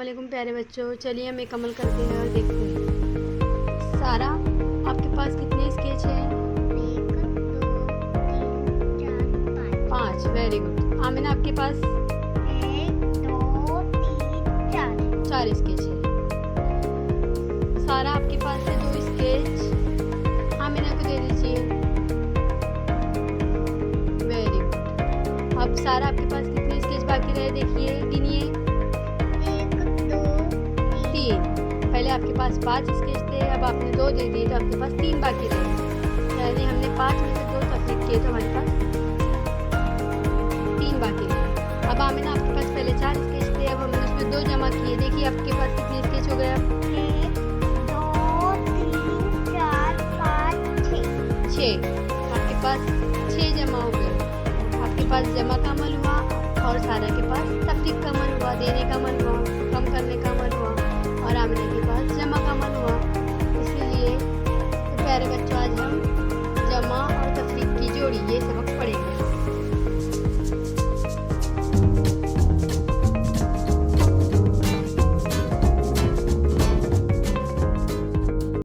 वालेकुम प्यारे बच्चों, चलिए हम मुकम्मल करते हैं और देखते हैं। सारा, आपके पास कितने स्केच हैं? 1 2 3 4 5। Very good. आमिना, आपके पास 1 2 3 4 4 स्केच है। सारा, आपके पास है 2 स्केच, आमिना को दे दीजिए। Very good. अब सारा, आपके पास कितने स्केच बाकी रहे? देखिए, गिनिए। 1 2 3। पहले आपके पास 5 स्केच थे, अब आपने 2 दे दिए तो आपके पास 3 बाकी रहे। यानी हमने 5 में से 2 तफरीक किए तो हमारे पास 3 बाकी रहे। अब आमिना, आपके पास पहले 4 स्केच थे, अब हमने उसमें 2 जमा किए। देखिए आपके पास कितने स्केच हो गए? अब 1 2 3 4 5 6। आपके पास 6 जमा हो गए। आपके पास जमा का अमल हुआ और सारा के पास तफरीक का अमल हुआ, देने का अमल हुआ, कम करने का अमल हुआ, और आमिना के पास जमा का अमल हुआ। इसीलिए तो प्यारे बच्चों, आज हम जमा और तफरीक की जोड़ी ये सबक पढ़ेंगे।